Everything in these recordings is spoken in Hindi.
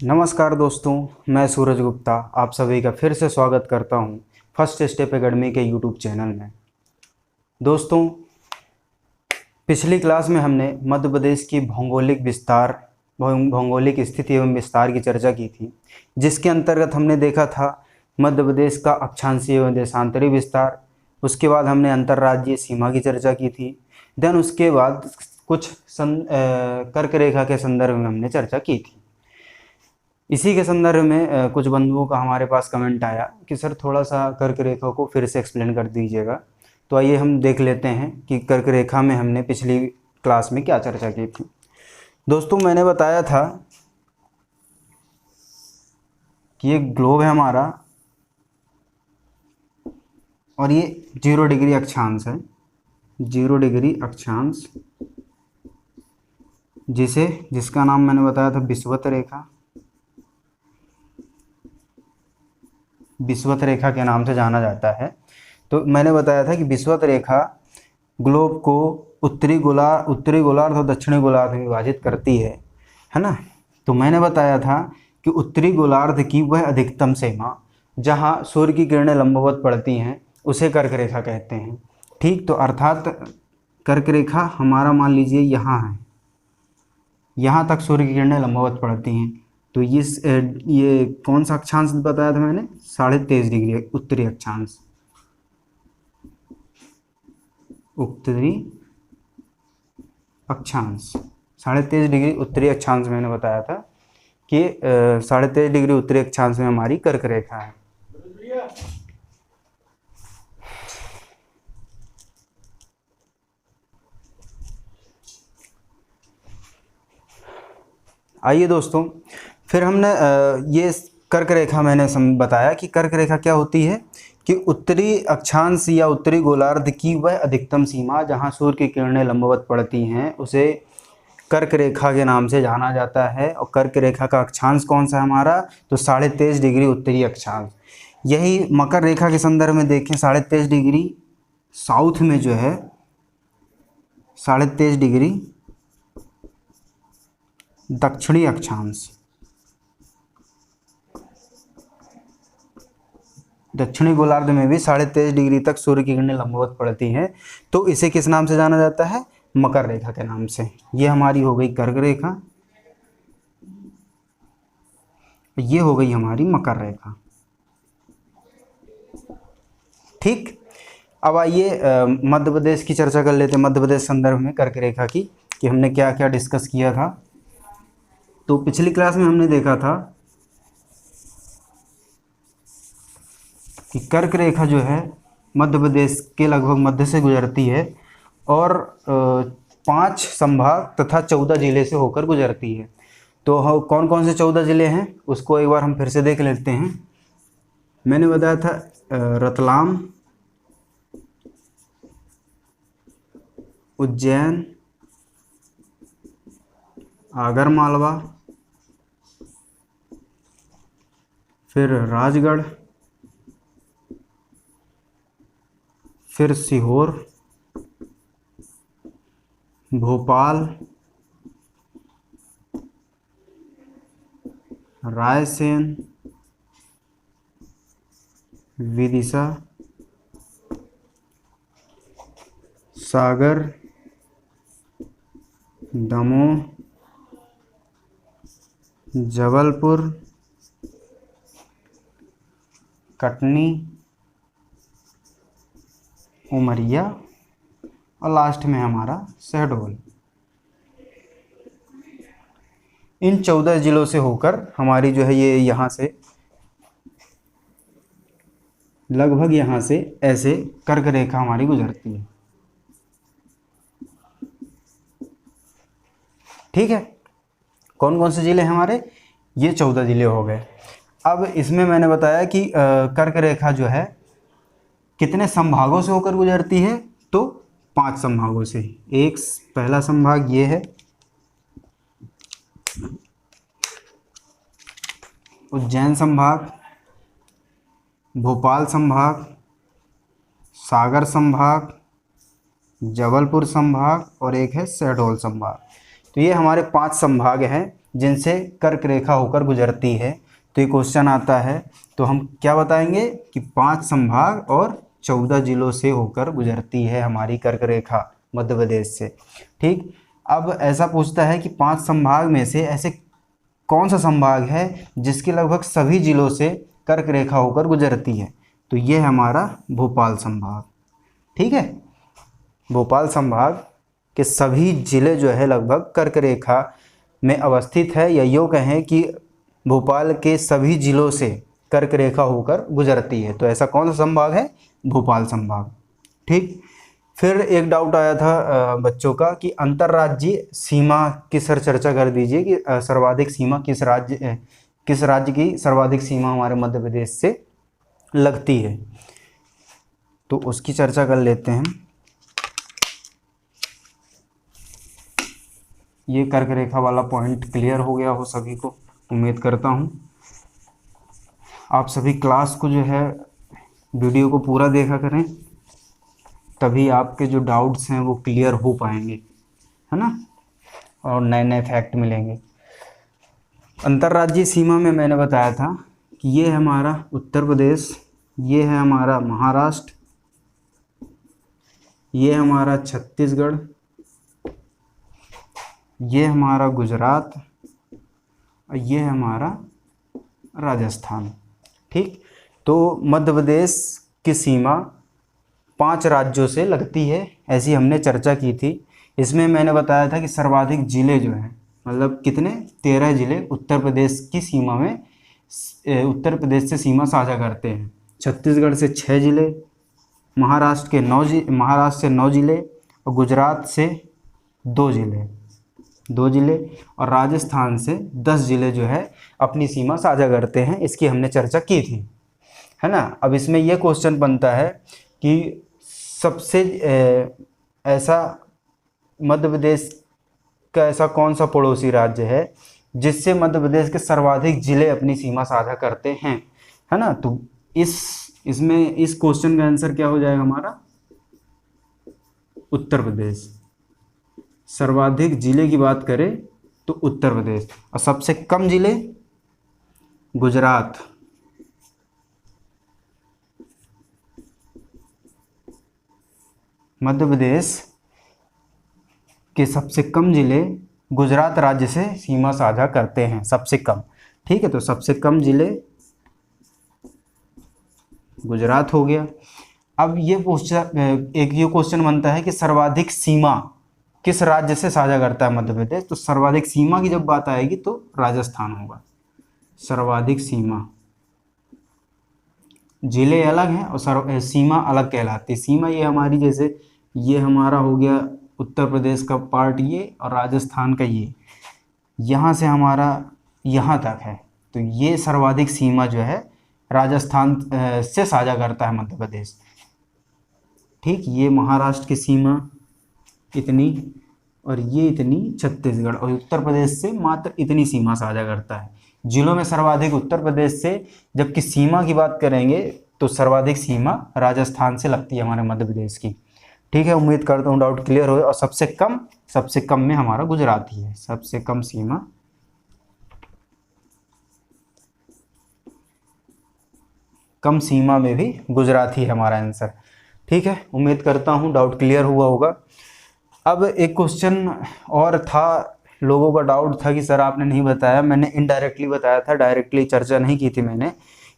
नमस्कार दोस्तों, मैं सूरज गुप्ता आप सभी का फिर से स्वागत करता हूं फर्स्ट स्टेप एकेडमी के यूट्यूब चैनल में। दोस्तों, पिछली क्लास में हमने मध्य प्रदेश की भौगोलिक स्थिति एवं विस्तार की चर्चा की थी, जिसके अंतर्गत हमने देखा था मध्य प्रदेश का अक्षांशीय एवं देशांतरी विस्तार। उसके बाद हमने अंतर्राज्यीय सीमा की चर्चा की थी। देन उसके बाद कुछ कर्क रेखा के संदर्भ में हमने चर्चा की थी। इसी के संदर्भ में कुछ बंधुओं का हमारे पास कमेंट आया कि सर थोड़ा सा कर्क रेखा को फिर से एक्सप्लेन कर दीजिएगा। तो आइए हम देख लेते हैं कि कर्क रेखा में हमने पिछली क्लास में क्या चर्चा की थी। दोस्तों, मैंने बताया था कि ये ग्लोब है हमारा और ये 0 डिग्री अक्षांश है। 0 डिग्री अक्षांश जिसका नाम मैंने बताया था विषुवत रेखा। विषुवत रेखा के नाम से जाना जाता है। तो मैंने बताया था कि विषुवत रेखा ग्लोब को उत्तरी गोलार्ध और दक्षिणी गोलार्ध में विभाजित करती है ना। तो मैंने बताया था कि उत्तरी गोलार्ध की वह अधिकतम सीमा जहां सूर्य की किरणें लंबवत पड़ती हैं उसे कर्क रेखा कहते हैं। ठीक, तो अर्थात कर्क रेखा हमारा मान लीजिए यहाँ है, यहाँ तक सूर्य की किरणें लंबवत पड़ती हैं। तो ये कौन सा अक्षांश बताया था मैंने? 23.5 डिग्री उत्तरी अक्षांश। उत्तरी अक्षांश 23.5 डिग्री उत्तरी अक्षांश मैंने बताया था कि 23.5 डिग्री उत्तरी अक्षांश में हमारी कर्क रेखा है। आइए दोस्तों, फिर हमने ये कर्क रेखा मैंने बताया कि कर्क रेखा क्या होती है कि उत्तरी अक्षांश या उत्तरी गोलार्ध की वह अधिकतम सीमा जहां सूर्य की किरणें लंबवत पड़ती हैं उसे कर्क रेखा के नाम से जाना जाता है। और कर्क रेखा का अक्षांश कौन सा है हमारा? तो 23.5 डिग्री उत्तरी अक्षांश। यही मकर रेखा के संदर्भ में देखें, 23.5 डिग्री साउथ में जो है 23.5 डिग्री दक्षिणी अक्षांश। दक्षिणी गोलार्ध में भी 23.5 डिग्री तक सूर्य की किरणें लंबवत पड़ती हैं। तो इसे किस नाम से जाना जाता है? मकर रेखा के नाम से। ये हमारी हो गई कर्क रेखा, ये हो गई हमारी मकर रेखा। ठीक, अब आइए मध्य प्रदेश की चर्चा कर लेते हैं। मध्य प्रदेश संदर्भ में कर्क रेखा की कि हमने क्या क्या डिस्कस किया था। तो पिछली क्लास में हमने देखा था कि कर्क रेखा जो है मध्य प्रदेश के लगभग मध्य से गुजरती है और 5 संभाग तथा 14 जिले से होकर गुजरती है। तो कौन कौन से 14 जिले हैं उसको एक बार हम फिर से देख लेते हैं। मैंने बताया था रतलाम, उज्जैन, आगरमालवा, फिर राजगढ़, फिर सीहोर, भोपाल, रायसेन, विदिशा, सागर, दमोह, जबलपुर, कटनी, उमरिया और लास्ट में हमारा शहडोल। इन 14 जिलों से होकर हमारी जो है ये यहाँ से लगभग यहाँ से ऐसे कर्क रेखा हमारी गुजरती है। ठीक है, कौन कौन से जिले हैं हमारे? ये 14 जिले हो गए। अब इसमें मैंने बताया कि कर्क रेखा जो है कितने संभागों से होकर गुजरती है? तो 5 संभागों से। एक पहला संभाग ये है उज्जैन संभाग, भोपाल संभाग, सागर संभाग, जबलपुर संभाग और एक है शहडोल संभाग। तो ये हमारे 5 संभाग हैं जिनसे कर्क रेखा होकर गुजरती है। तो ये क्वेश्चन आता है तो हम क्या बताएंगे कि 5 संभाग और 14 जिलों से होकर गुजरती है हमारी कर्क रेखा मध्य प्रदेश से। ठीक, अब ऐसा पूछता है कि 5 संभाग में से ऐसे कौन सा संभाग है जिसके लगभग सभी जिलों से कर्क रेखा होकर गुजरती है। तो ये है हमारा भोपाल संभाग। ठीक है, भोपाल संभाग के सभी जिले जो है लगभग कर्क रेखा में अवस्थित है, या यूँ कहें कि भोपाल के सभी जिलों से कर्क रेखा होकर गुजरती है। तो ऐसा कौन सा संभाग है, भोपाल संभाग। ठीक, फिर एक डाउट आया था बच्चों का कि अंतर्राज्यीय सीमा की सर चर्चा कर दीजिए कि सर्वाधिक सीमा किस राज्य की सर्वाधिक सीमा हमारे मध्य प्रदेश से लगती है। तो उसकी चर्चा कर लेते हैं। ये कर्क रेखा वाला पॉइंट क्लियर हो गया हो सभी को, उम्मीद करता हूँ। आप सभी क्लास को जो है वीडियो को पूरा देखा करें, तभी आपके जो डाउट्स हैं वो क्लियर हो पाएंगे, है ना, और नए नए फैक्ट मिलेंगे। अंतर्राज्यीय सीमा में मैंने बताया था कि ये है हमारा उत्तर प्रदेश, ये है हमारा महाराष्ट्र, ये है हमारा छत्तीसगढ़, ये हमारा गुजरात और ये है हमारा राजस्थान। ठीक, तो मध्य प्रदेश की सीमा 5 राज्यों से लगती है, ऐसी हमने चर्चा की थी। इसमें मैंने बताया था कि सर्वाधिक जिले जो हैं, मतलब कितने, 13 जिले उत्तर प्रदेश की सीमा में उत्तर प्रदेश से सीमा साझा करते हैं। छत्तीसगढ़ से 6 जिले, महाराष्ट्र से 9 जिले और गुजरात से 2 जिले और राजस्थान से 10 जिले जो है अपनी सीमा साझा करते हैं। इसकी हमने चर्चा की थी, है ना। अब इसमें यह क्वेश्चन बनता है कि सबसे ऐसा मध्य प्रदेश का ऐसा कौन सा पड़ोसी राज्य है जिससे मध्य प्रदेश के सर्वाधिक जिले अपनी सीमा साझा करते हैं, है ना। तो इसमें इस क्वेश्चन का आंसर क्या हो जाएगा हमारा, उत्तर प्रदेश। सर्वाधिक जिले की बात करें तो उत्तर प्रदेश, और सबसे कम जिले गुजरात। मध्य प्रदेश के सबसे कम जिले गुजरात राज्य से सीमा साझा करते हैं, सबसे कम। ठीक है, तो सबसे कम जिले गुजरात हो गया। अब ये क्वेश्चन बनता है कि सर्वाधिक सीमा किस राज्य से साझा करता है मध्य प्रदेश। तो सर्वाधिक सीमा की जब बात आएगी तो राजस्थान होगा। सर्वाधिक सीमा, जिले अलग हैं और सीमा अलग कहलाती है। सीमा ये हमारी, जैसे ये हमारा हो गया उत्तर प्रदेश का पार्ट ये, और राजस्थान का ये, यहाँ से हमारा यहाँ तक है। तो ये सर्वाधिक सीमा जो है राजस्थान से साझा करता है मध्य प्रदेश। ठीक, ये महाराष्ट्र की सीमा इतनी और ये इतनी छत्तीसगढ़, और उत्तर प्रदेश से मात्र इतनी सीमा साझा करता है। जिलों में सर्वाधिक उत्तर प्रदेश से, जबकि सीमा की बात करेंगे तो सर्वाधिक सीमा राजस्थान से लगती है हमारे मध्य प्रदेश की। ठीक है, उम्मीद करता हूँ डाउट क्लियर हो। और सबसे कम में हमारा गुजरात ही है, सबसे कम सीमा। कम सीमा में भी गुजरात ही है हमारा आंसर। ठीक है, उम्मीद करता हूँ डाउट क्लियर हुआ होगा। अब एक क्वेश्चन और था, लोगों का डाउट था कि सर आपने नहीं बताया। मैंने इनडायरेक्टली बताया था, डायरेक्टली चर्चा नहीं की थी मैंने,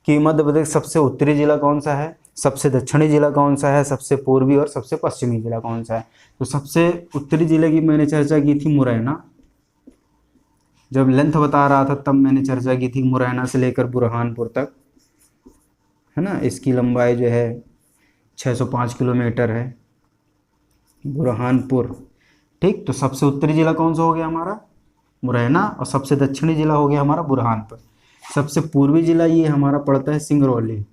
कि मध्य प्रदेश सबसे उत्तरी जिला कौन सा है, सबसे दक्षिणी जिला कौन सा है, सबसे पूर्वी और सबसे पश्चिमी जिला कौन सा है। तो सबसे उत्तरी जिले की मैंने चर्चा की थी मुरैना। जब लेंथ बता रहा था तब मैंने चर्चा की थी मुरैना से लेकर बुरहानपुर तक, है ना। इसकी लंबाई जो है 605 किलोमीटर है, बुरहानपुर। ठीक, तो सबसे उत्तरी जिला कौन सा हो गया हमारा, मुरैना, और सबसे दक्षिणी जिला हो गया हमारा बुरहानपुर। सबसे पूर्वी जिला ये हमारा पड़ता है सिंगरौली।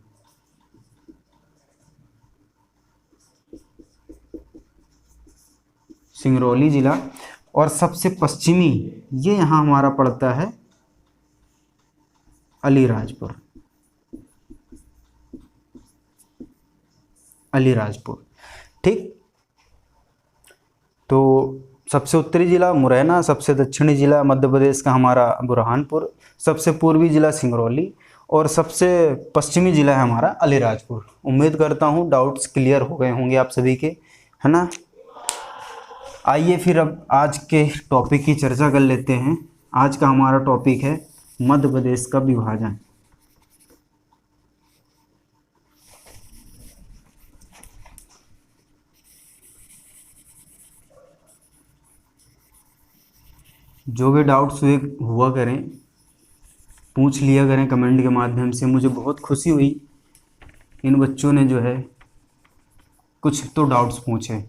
सिंगरौली जिला। और सबसे पश्चिमी ये यहाँ हमारा पड़ता है अलीराजपुर। अलीराजपुर। ठीक, तो सबसे उत्तरी जिला मुरैना, सबसे दक्षिणी जिला मध्य प्रदेश का हमारा बुरहानपुर, सबसे पूर्वी जिला सिंगरौली और सबसे पश्चिमी जिला है हमारा अलीराजपुर। उम्मीद करता हूँ डाउट्स क्लियर हो गए होंगे आप सभी के, है ना। आइए फिर अब आज के टॉपिक की चर्चा कर लेते हैं। आज का हमारा टॉपिक है मध्य प्रदेश का विभाजन। जो भी डाउट्स हुआ करें, पूछ लिया करें कमेंट के माध्यम से। मुझे बहुत खुशी हुई इन बच्चों ने जो है कुछ तो डाउट्स पूछे।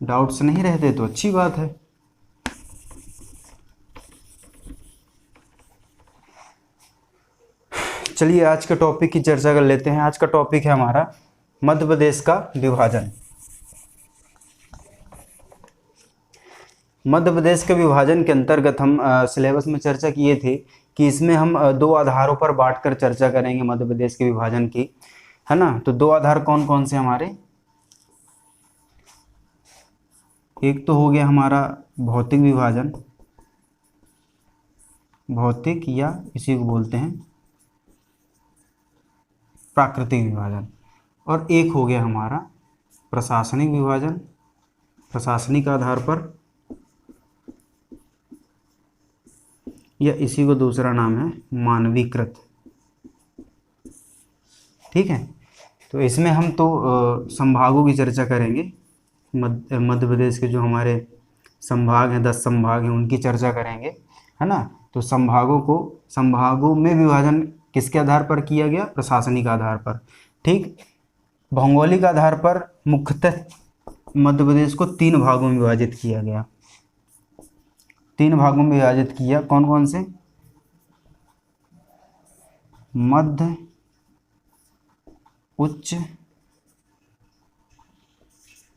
डाउट्स नहीं रहते तो अच्छी बात है। चलिए आज के टॉपिक की चर्चा कर लेते हैं। आज का टॉपिक है हमारा मध्य प्रदेश का विभाजन। मध्य प्रदेश के विभाजन के अंतर्गत हम सिलेबस में चर्चा किए थे कि इसमें हम दो आधारों पर बांटकर चर्चा करेंगे मध्य प्रदेश के विभाजन की, है ना। तो दो आधार कौन कौन से हमारे, एक तो हो गया हमारा भौतिक विभाजन, भौतिक या इसी को बोलते हैं प्राकृतिक विभाजन, और एक हो गया हमारा प्रशासनिक विभाजन, प्रशासनिक आधार पर, या इसी को दूसरा नाम है मानवीकृत। ठीक है, तो इसमें हम तो संभागों की चर्चा करेंगे। मध्य प्रदेश के जो हमारे संभाग हैं, 10 संभाग हैं, उनकी चर्चा करेंगे, है ना। तो संभागों में विभाजन किसके आधार पर किया गया, प्रशासनिक आधार पर। ठीक, भौगोलिक आधार पर मुख्यतः मध्य प्रदेश को 3 भागों में विभाजित किया गया। 3 भागों में विभाजित किया, कौन कौन से, मध्य उच्च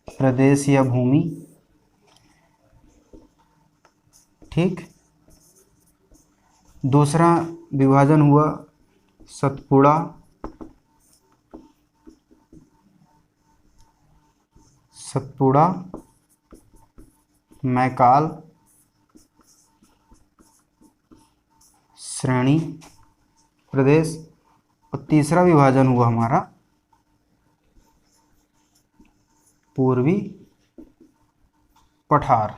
प्रदेश या भूमि, ठीक। दूसरा विभाजन हुआ सतपुड़ा, मैकाल श्रेणी प्रदेश, और तीसरा विभाजन हुआ हमारा पूर्वी पठार,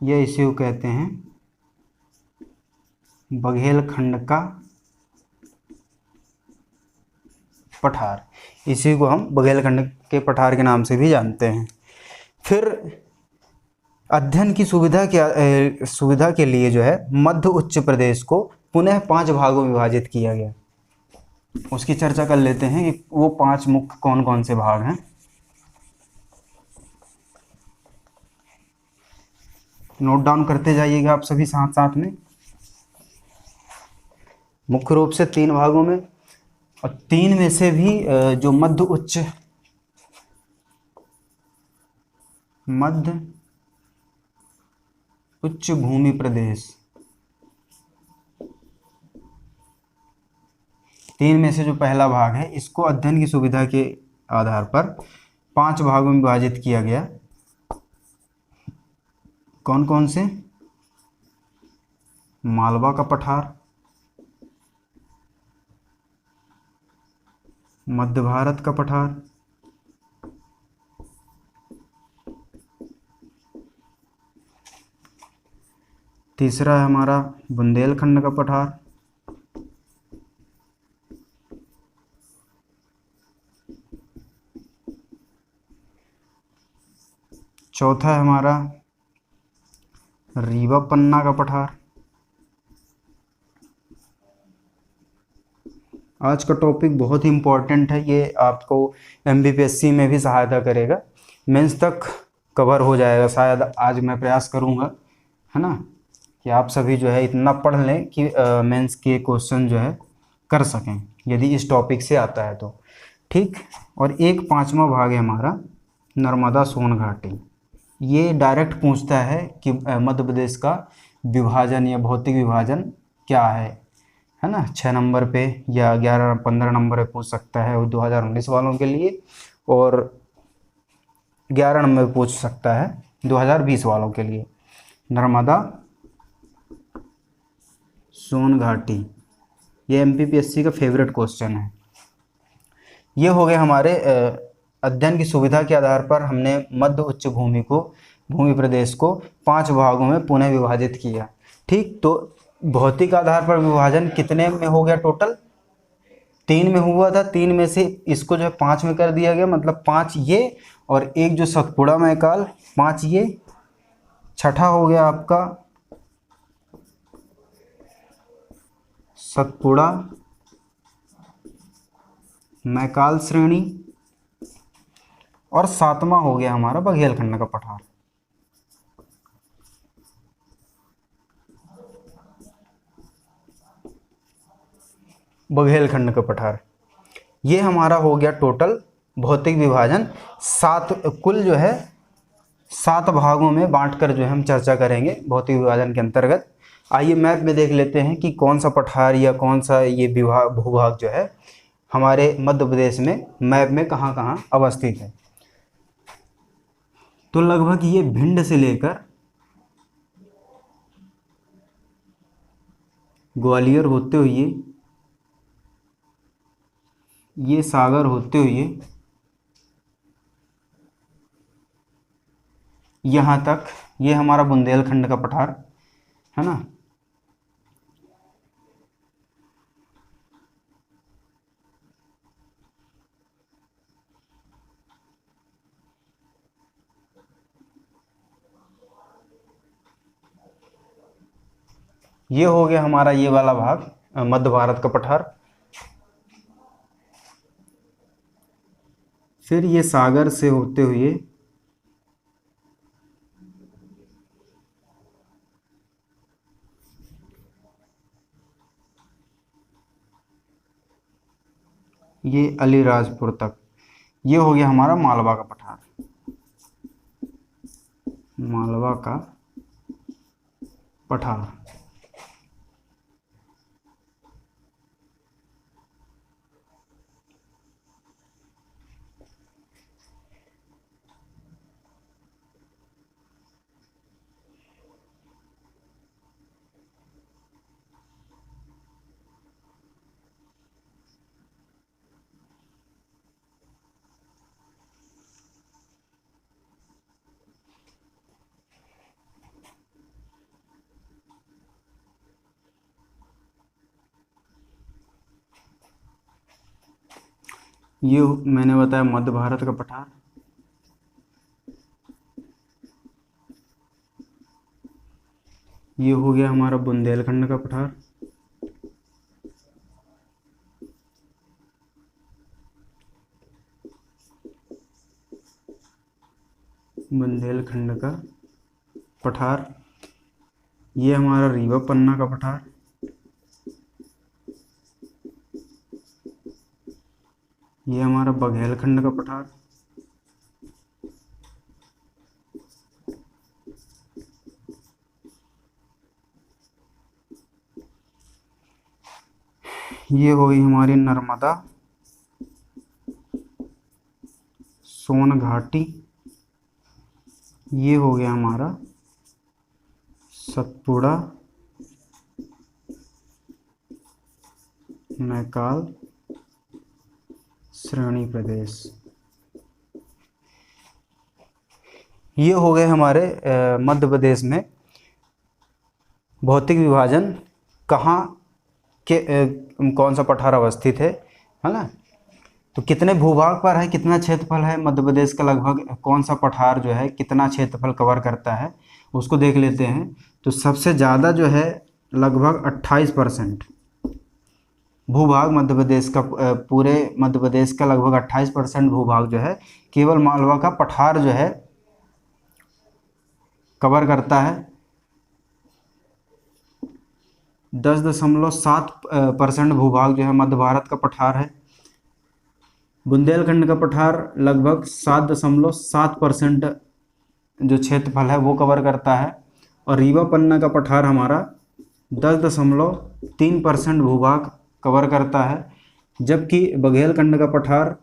यह इसे को कहते हैं बघेलखंड का पठार। इसी को हम बघेलखंड के पठार के नाम से भी जानते हैं। फिर अध्ययन की सुविधा के लिए जो है मध्य उच्च प्रदेश को पुनः 5 भागों में विभाजित किया गया। उसकी चर्चा कर लेते हैं कि वो 5 मुख्य कौन कौन से भाग हैं। नोट डाउन करते जाइएगा आप सभी साथ साथ में। मुख्य रूप से 3 भागों में, और 3 में से भी जो मध्य उच्च भूमि प्रदेश, 3 में से जो पहला भाग है, इसको अध्ययन की सुविधा के आधार पर 5 भागों में विभाजित किया गया। कौन कौन से, मालवा का पठार, मध्य भारत का पठार, तीसरा है हमारा बुंदेलखंड का पठार, चौथा है हमारा रीवा पन्ना का पठार। आज का टॉपिक बहुत ही इम्पोर्टेंट है, ये आपको MBPSC में भी सहायता करेगा, मेंस तक कवर हो जाएगा शायद। आज मैं प्रयास करूँगा, है ना, कि आप सभी जो है इतना पढ़ लें कि मेंस के क्वेश्चन जो है कर सकें, यदि इस टॉपिक से आता है तो। ठीक, और एक 5वां भाग है हमारा नर्मदा सोन घाटी। ये डायरेक्ट पूछता है कि मध्य प्रदेश का विभाजन या भौतिक विभाजन क्या है है ना, 6 नंबर पे या 11 15 नंबर पे पूछ सकता है वो 2019 वालों के लिए, और 11 नंबर पे पूछ सकता है 2020 वालों के लिए। नर्मदा सोन घाटी, ये MPPSC का फेवरेट क्वेश्चन है। ये हो गए हमारे अध्ययन की सुविधा के आधार पर हमने मध्य उच्च भूमि प्रदेश को 5 भागों में पुनः विभाजित किया। ठीक, तो भौतिक आधार पर विभाजन कितने में हो गया टोटल? 3 में हुआ था। 3 में से इसको जो है 5 में कर दिया गया, मतलब 5 ये और एक जो सतपुड़ा मैकाल 5 ये। छठा हो गया आपका सतपुड़ा मैकाल श्रेणी, और 7वां हो गया हमारा बघेलखंड का पठार। बघेलखंड का पठार, ये हमारा हो गया टोटल भौतिक विभाजन। 7 कुल जो है 7 भागों में बांटकर जो है हम चर्चा करेंगे भौतिक विभाजन के अंतर्गत। आइए मैप में देख लेते हैं कि कौन सा पठार या कौन सा ये भूभाग जो है हमारे मध्य प्रदेश में मैप में कहाँ कहाँ अवस्थित है। तो लगभग ये भिंड से लेकर ग्वालियर होते हुए, ये सागर होते हुए यहाँ तक, ये हमारा बुंदेलखंड का पठार है ना। ये हो गया हमारा ये वाला भाग मध्य भारत का पठार। फिर ये सागर से होते हुए ये अलीराजपुर तक, ये हो गया हमारा मालवा का पठार। मालवा का पठार, ये मैंने बताया मध्य भारत का पठार। ये हो गया हमारा बुंदेलखंड का पठार। बुंदेलखंड का पठार, ये हमारा रीवा पन्ना का पठार। ये हमारा बघेलखंड का पठार। ये हो गई हमारी नर्मदा सोन घाटी। ये हो गया हमारा सतपुड़ा मैकाल श्रेणी प्रदेश। ये हो गए हमारे मध्य प्रदेश में भौतिक विभाजन कहाँ के कौन सा पठार अवस्थित है ना। तो कितने भूभाग पर है, कितना क्षेत्रफल है मध्य प्रदेश का, लगभग कौन सा पठार जो है कितना क्षेत्रफल कवर करता है उसको देख लेते हैं। तो सबसे ज़्यादा जो है लगभग 28% भूभाग मध्य प्रदेश का, पूरे मध्य प्रदेश का लगभग 28% भूभाग जो है केवल मालवा का पठार जो है कवर करता है। 10.7% भूभाग जो है मध्य भारत का पठार है। बुंदेलखंड का पठार लगभग 7.7% जो क्षेत्रफल है वो कवर करता है। और रीवा पन्ना का पठार हमारा 10.3% भूभाग कवर करता है, जबकि बघेलखंड का पठार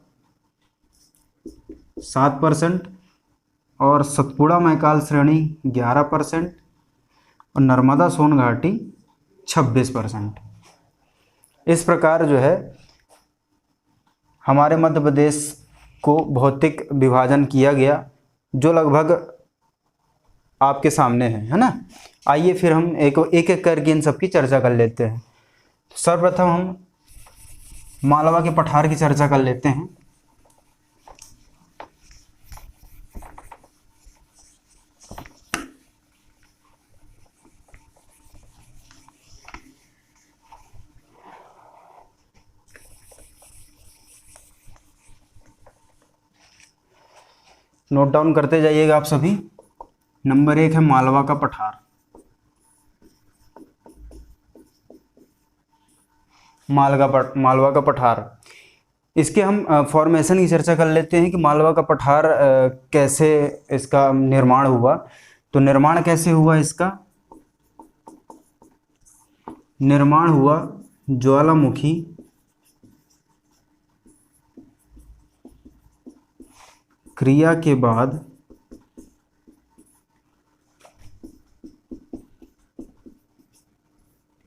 7% और सतपुड़ा मैकाल श्रेणी 11% और नर्मदा सोन घाटी 26%। इस प्रकार जो है हमारे मध्य प्रदेश को भौतिक विभाजन किया गया, जो लगभग आपके सामने है ना। आइए फिर हम एक एक करके इन सब की चर्चा कर लेते हैं। सर्वप्रथम हम मालवा के पठार की चर्चा कर लेते हैं। नोट डाउन करते जाइएगा आप सभी। नंबर 1 है मालवा का पठार। मालवा का पठार, इसके हम फॉर्मेशन की चर्चा कर लेते हैं कि मालवा का पठार कैसे इसका निर्माण हुआ। तो निर्माण कैसे हुआ इसका? निर्माण हुआ ज्वालामुखी क्रिया के बाद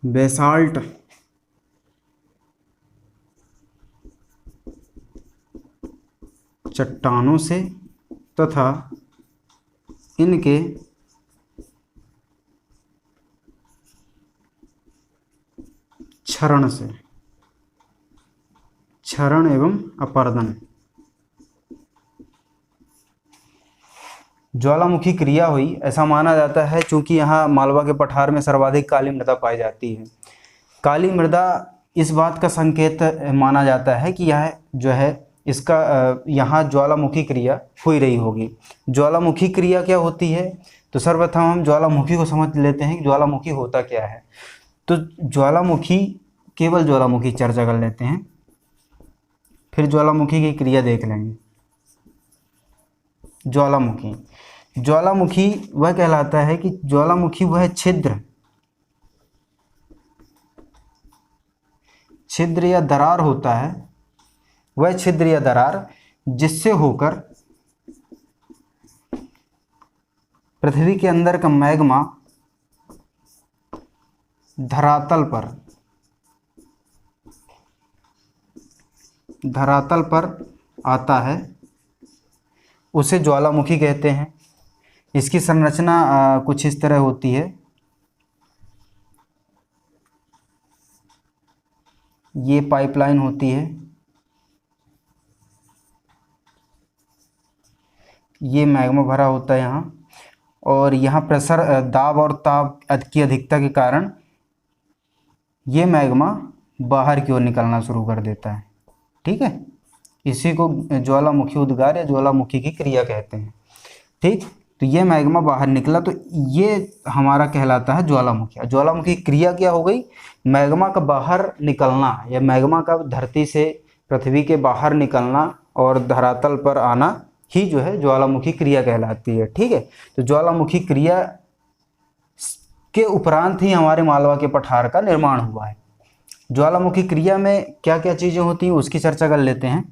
बेसाल्ट चट्टानों से तथा इनके क्षरण से, क्षरण एवं अपर्दन, ज्वालामुखी क्रिया हुई ऐसा माना जाता है, क्योंकि यहाँ मालवा के पठार में सर्वाधिक काली मृदा पाई जाती है। काली मृदा इस बात का संकेत माना जाता है कि यह जो है इसका यहाँ ज्वालामुखी क्रिया हो रही होगी। ज्वालामुखी क्रिया क्या होती है? तो सर्वप्रथम हम ज्वालामुखी को समझ लेते हैं कि ज्वालामुखी होता क्या है। तो ज्वालामुखी, केवल ज्वालामुखी चर्चा कर लेते हैं, फिर ज्वालामुखी की क्रिया देख लेंगे। ज्वालामुखी वह कहलाता है कि ज्वालामुखी वह छिद्र या दरार होता है, वह छिद्र या दरार जिससे होकर पृथ्वी के अंदर का मैग्मा धरातल पर आता है, उसे ज्वालामुखी कहते हैं। इसकी संरचना कुछ इस तरह होती है। ये पाइपलाइन होती है, ये मैग्मा भरा होता है यहाँ, और यहाँ प्रेशर, दाब और ताप की अधिकता के कारण ये मैग्मा बाहर की ओर निकलना शुरू कर देता है। ठीक है, इसी को ज्वालामुखी उद्गार या ज्वालामुखी की क्रिया कहते हैं। ठीक, तो ये मैग्मा बाहर निकला तो ये हमारा कहलाता है ज्वालामुखी। ज्वालामुखी क्रिया क्या हो गई? मैग्मा का बाहर निकलना या मैग्मा का धरती से पृथ्वी के बाहर निकलना और धरातल पर आना ही जो है ज्वालामुखी क्रिया कहलाती है। ठीक है, तो ज्वालामुखी क्रिया के उपरांत ही हमारे मालवा के पठार का निर्माण हुआ है। ज्वालामुखी क्रिया में क्या क्या चीज़ें होती हैं उसकी चर्चा कर लेते हैं।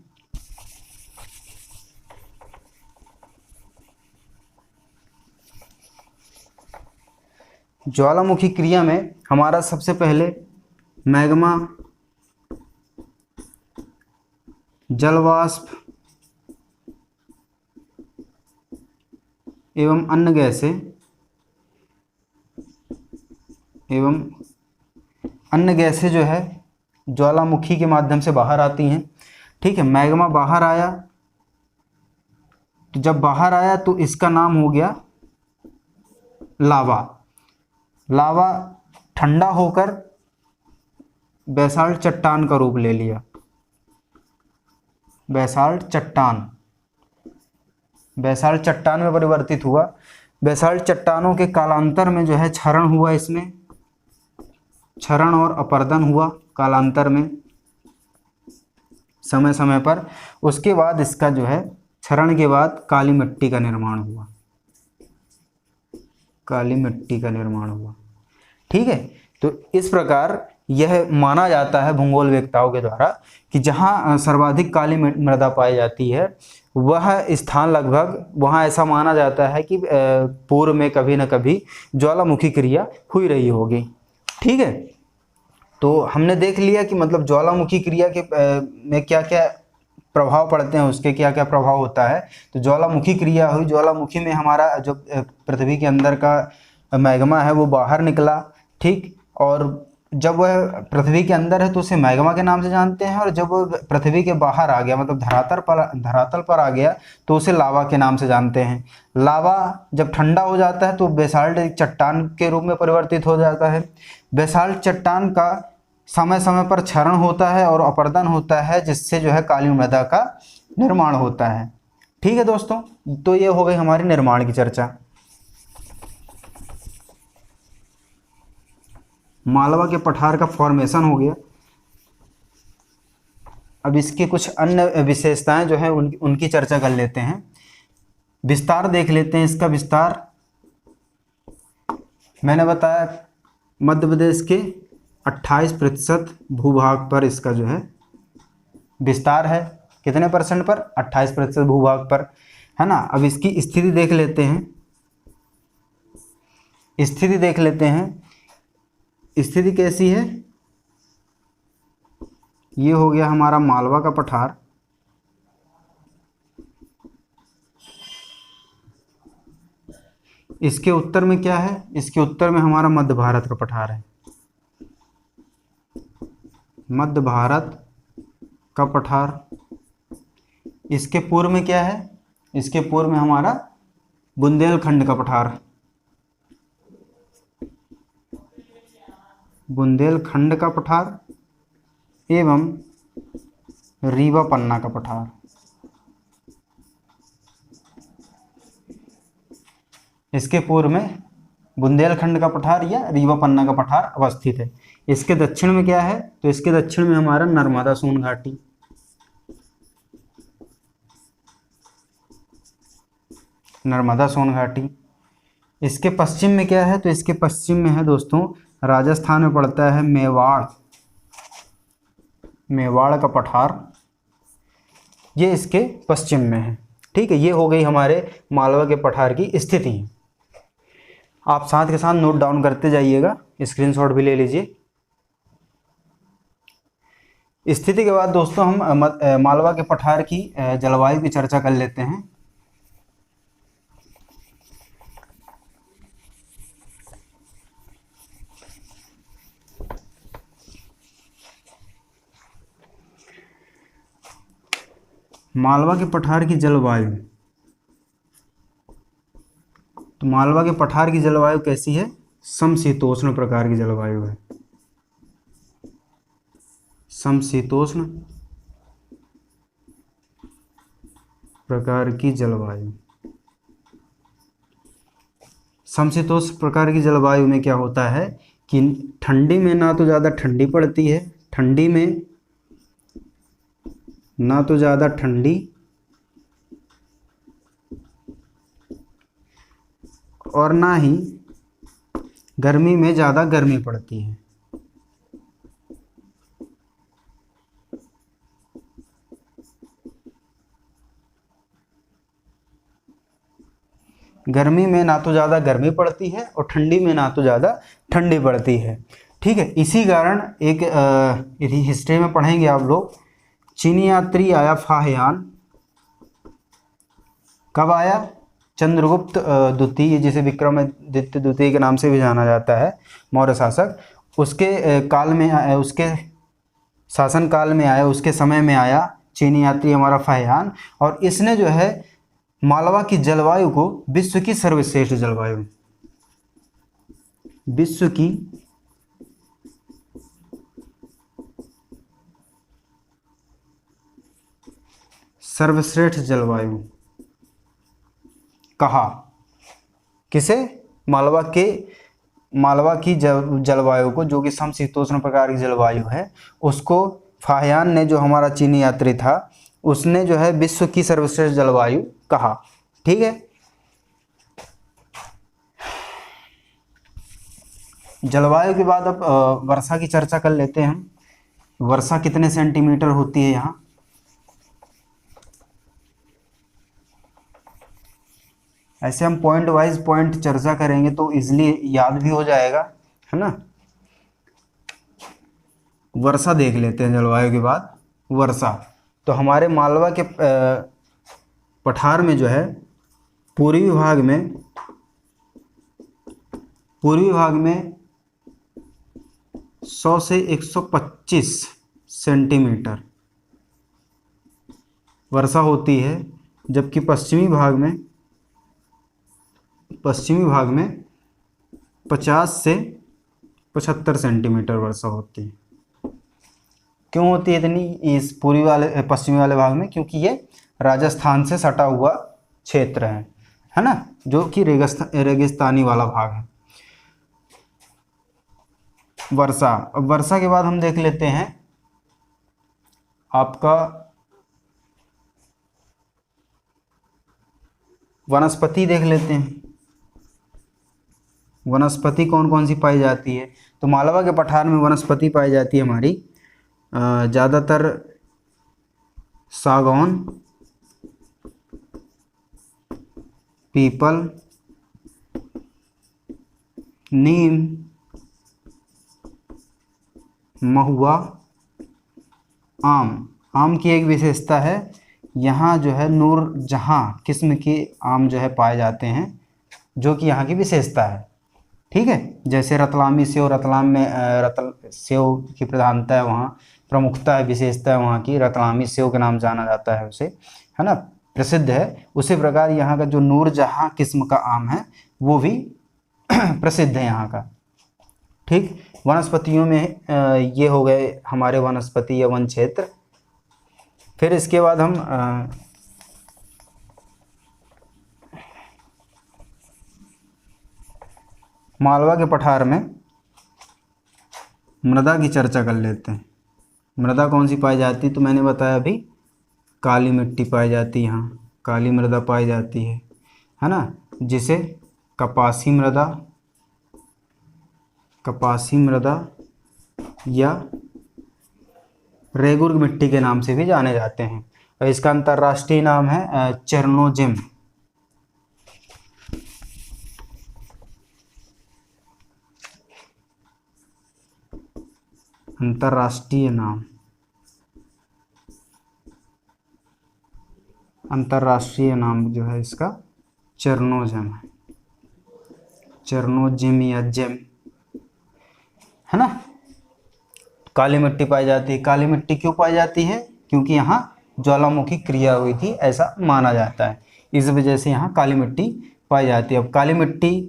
ज्वालामुखी क्रिया में हमारा सबसे पहले मैग्मा, जलवाष्प एवं अन्य गैसें जो है ज्वालामुखी के माध्यम से बाहर आती हैं। ठीक है, मैग्मा बाहर आया, तो जब बाहर आया तो इसका नाम हो गया लावा। लावा ठंडा होकर बेसाल्ट चट्टान का रूप ले लिया। बेसाल्ट चट्टान में परिवर्तित हुआ। बेसाल्ट चट्टानों के कालांतर में जो है क्षरण हुआ, इसमें क्षरण और अपर्दन हुआ कालांतर में, समय समय पर। उसके बाद इसका जो है क्षरण के बाद काली मिट्टी का निर्माण हुआ। ठीक है, तो इस प्रकार यह माना जाता है भूगोल वेत्ताओं के द्वारा कि जहाँ सर्वाधिक काली मृदा पाई जाती है वह स्थान लगभग वहाँ ऐसा माना जाता है कि पूर्व में कभी न कभी ज्वालामुखी क्रिया हुई रही होगी। ठीक है, तो हमने देख लिया कि मतलब ज्वालामुखी क्रिया के में क्या क्या प्रभाव पड़ते हैं, उसके क्या क्या प्रभाव होता है। तो ज्वालामुखी क्रिया हुई, ज्वालामुखी में हमारा जो पृथ्वी के अंदर का मैग्मा है वो बाहर निकला। ठीक, और जब वह पृथ्वी के अंदर है तो उसे मैग्मा के नाम से जानते हैं, और जब वह पृथ्वी के बाहर आ गया मतलब धरातल पर आ गया तो उसे लावा के नाम से जानते हैं। लावा जब ठंडा हो जाता है तो बेसाल्ट एक चट्टान के रूप में परिवर्तित हो जाता है। बेसाल्ट चट्टान का समय समय पर क्षरण होता है और अपरदन होता है, जिससे जो है काली मृदा का निर्माण होता है। ठीक है दोस्तों, तो ये हो गई हमारी निर्माण की चर्चा। मालवा के पठार का फॉर्मेशन हो गया। अब इसकी कुछ अन्य विशेषताएं जो है उनकी चर्चा कर लेते हैं। विस्तार देख लेते हैं। इसका विस्तार मैंने बताया मध्य प्रदेश के 28% भूभाग पर इसका जो है विस्तार है। कितने परसेंट पर? 28% भूभाग पर, है ना। अब इसकी स्थिति देख लेते हैं। स्थिति देख लेते हैं, स्थिति कैसी है। ये हो गया हमारा मालवा का पठार। इसके उत्तर में क्या है? इसके उत्तर में हमारा मध्य भारत का पठार है। मध्य भारत का पठार। इसके पूर्व में क्या है? इसके पूर्व में हमारा बुंदेलखंड का पठार। बुंदेलखंड का पठार एवं रीवा पन्ना का पठार। इसके पूर्व में बुंदेलखंड का पठार या रीवा पन्ना का पठार अवस्थित है। इसके दक्षिण में क्या है? तो इसके दक्षिण में हमारा नर्मदा सोन घाटी। नर्मदा सोन घाटी। इसके पश्चिम में क्या है? तो इसके पश्चिम में है दोस्तों, राजस्थान में पड़ता है मेवाड़। मेवाड़ का पठार, ये इसके पश्चिम में है। ठीक है, ये हो गई हमारे मालवा के पठार की स्थिति। आप साथ के साथ नोट डाउन करते जाइएगा, स्क्रीनशॉट भी ले लीजिए। स्थिति के बाद दोस्तों हम मालवा के पठार की जलवायु की चर्चा कर लेते हैं। मालवा के पठार की जलवायु, तो मालवा के पठार की जलवायु कैसी है? समशीतोष्ण प्रकार की जलवायु है। समशीतोष्ण प्रकार की जलवायु। समशीतोष्ण प्रकार की जलवायु में क्या होता है कि ठंडी में ना तो ज़्यादा ठंडी पड़ती है, ठंडी में ना तो ज़्यादा ठंडी और ना ही गर्मी में ज़्यादा गर्मी पड़ती है। गर्मी में ना तो ज़्यादा गर्मी पड़ती है और ठंडी में ना तो ज़्यादा ठंडी पड़ती है। ठीक है, इसी कारण एक हिस्ट्री में पढ़ेंगे आप लोग, चीनी यात्री आया फाहियान। कब आया? चंद्रगुप्त द्वितीय, जिसे विक्रमादित्य द्वितीय के नाम से भी जाना जाता है, मौर्य शासक, उसके काल में उसके शासन काल में आया, उसके समय में आया चीनी यात्री हमारा फाहियान। और इसने जो है मालवा की जलवायु को विश्व की सर्वश्रेष्ठ जलवायु, विश्व की सर्वश्रेष्ठ जलवायु कहा। किसे? मालवा की जलवायु को, जो कि समशीतोष्ण प्रकार की जलवायु है, उसको फाहियान ने, जो हमारा चीनी यात्री था, उसने जो है विश्व की सर्वश्रेष्ठ जलवायु कहा। ठीक है, जलवायु के बाद अब वर्षा की चर्चा कर लेते हैं हम। वर्षा कितने सेंटीमीटर होती है यहाँ। ऐसे हम पॉइंट वाइज पॉइंट चर्चा करेंगे तो इजीली याद भी हो जाएगा, है ना। वर्षा देख लेते हैं जलवायु के बाद वर्षा। तो हमारे मालवा के पठार में जो है पूर्वी भाग में 100 से 125 सेंटीमीटर वर्षा होती है, जबकि पश्चिमी भाग में 50 से 75 सेंटीमीटर वर्षा होती है। क्यों होती है इतनी इस पश्चिमी वाले भाग में? क्योंकि ये राजस्थान से सटा हुआ क्षेत्र है ना, जो कि रेगिस्तानी वाला भाग है। वर्षा, अब वर्षा के बाद हम देख लेते हैं आपका वनस्पति देख लेते हैं। वनस्पति कौन कौन सी पाई जाती है? तो मालवा के पठार में वनस्पति पाई जाती है हमारी ज़्यादातर सागौन, पीपल, नीम, महुआ, आम की एक विशेषता है, यहाँ जो है नूरजहां किस्म के आम जो है पाए जाते हैं, जो कि यहाँ की विशेषता है। ठीक है, जैसे रतलामी सेव, रतलाम में सेव की प्रधानता है, वहाँ प्रमुखता है, विशेषता है वहाँ की, रतलामी सेव के नाम जाना जाता है उसे, है ना, प्रसिद्ध है। उसी प्रकार यहाँ का जो नूरजहां किस्म का आम है वो भी प्रसिद्ध है यहाँ का। ठीक, वनस्पतियों में ये हो गए हमारे वनस्पति या वन क्षेत्र। फिर इसके बाद हम मालवा के पठार में मृदा की चर्चा कर लेते हैं। मृदा कौन सी पाई जाती है? तो मैंने बताया अभी, काली मिट्टी पाई जाती है, यहाँ काली मृदा पाई जाती है ना, जिसे कपासी मृदा या रेगुर मिट्टी के नाम से भी जाने जाते हैं। और इसका अंतर्राष्ट्रीय नाम है चेरनोजिम। अंतर्राष्ट्रीय नाम जो है इसका चेरनोजिम है, चेरनोजिम या जेम, है ना। काली मिट्टी पाई जाती है। काली मिट्टी क्यों पाई जाती है? क्योंकि यहाँ ज्वालामुखी क्रिया हुई थी, ऐसा माना जाता है, इस वजह से यहाँ काली मिट्टी पाई जाती है। अब काली मिट्टी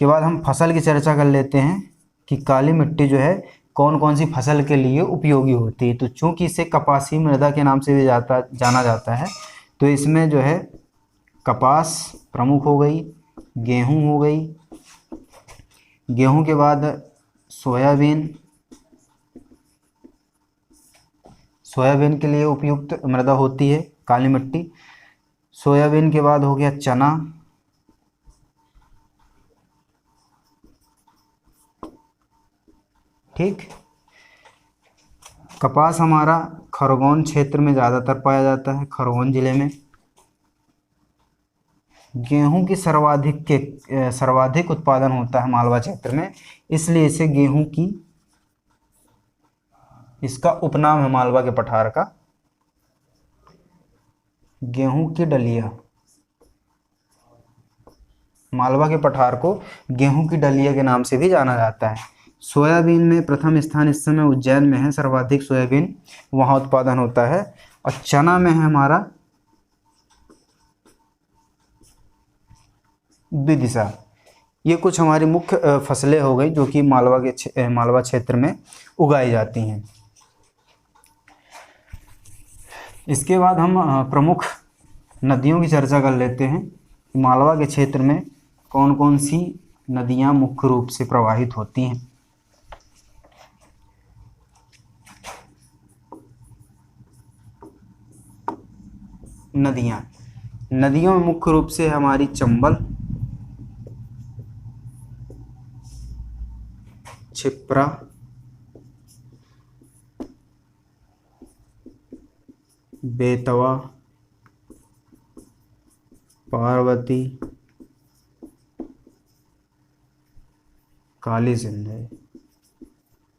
के बाद हम फसल की चर्चा कर लेते हैं कि काली मिट्टी जो है कौन कौन सी फसल के लिए उपयोगी होती है। तो चूंकि इसे कपासी मृदा के नाम से भी जाना जाता है, तो इसमें जो है कपास प्रमुख हो गई, गेहूँ हो गई, गेहूँ के बाद सोयाबीन के लिए उपयुक्त मृदा होती है काली मिट्टी। सोयाबीन के बाद हो गया चना, ठीक। कपास हमारा खरगोन क्षेत्र में ज़्यादातर पाया जाता है, खरगोन जिले में। गेहूं की सर्वाधिक उत्पादन होता है मालवा क्षेत्र में, इसलिए इसे इसका उपनाम है मालवा के पठार का गेहूं की डलिया। मालवा के पठार को गेहूं की डलिया के नाम से भी जाना जाता है। सोयाबीन में प्रथम स्थान इस समय उज्जैन में है, सर्वाधिक सोयाबीन वहाँ उत्पादन होता है। और चना में है हमारा विदिशा। ये कुछ हमारी मुख्य फसलें हो गई जो कि मालवा क्षेत्र में उगाई जाती हैं। इसके बाद हम प्रमुख नदियों की चर्चा कर लेते हैं। मालवा के क्षेत्र में कौन कौन सी नदियाँ मुख्य रूप से प्रवाहित होती हैं। नदियों में मुख्य रूप से हमारी चंबल, क्षिप्रा, बेतवा, पार्वती, काली सिंध है,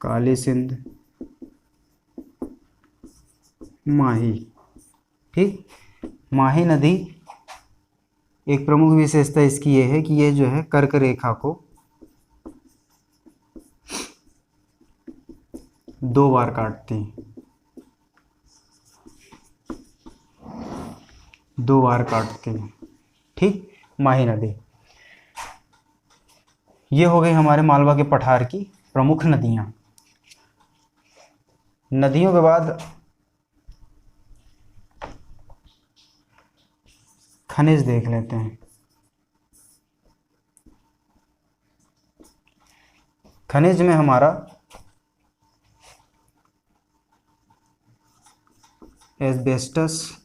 काली सिंध, माही। ठीक, माही नदी एक प्रमुख विशेषता इसकी ये है कि ये जो है कर्क रेखा को 2 बार काटती है, 2 बार काटती है। ठीक, माही नदी। ये हो गई हमारे मालवा के पठार की प्रमुख नदियां। नदियों के बाद खनिज देख लेते हैं। खनिज में हमारा एस्बेस्टस,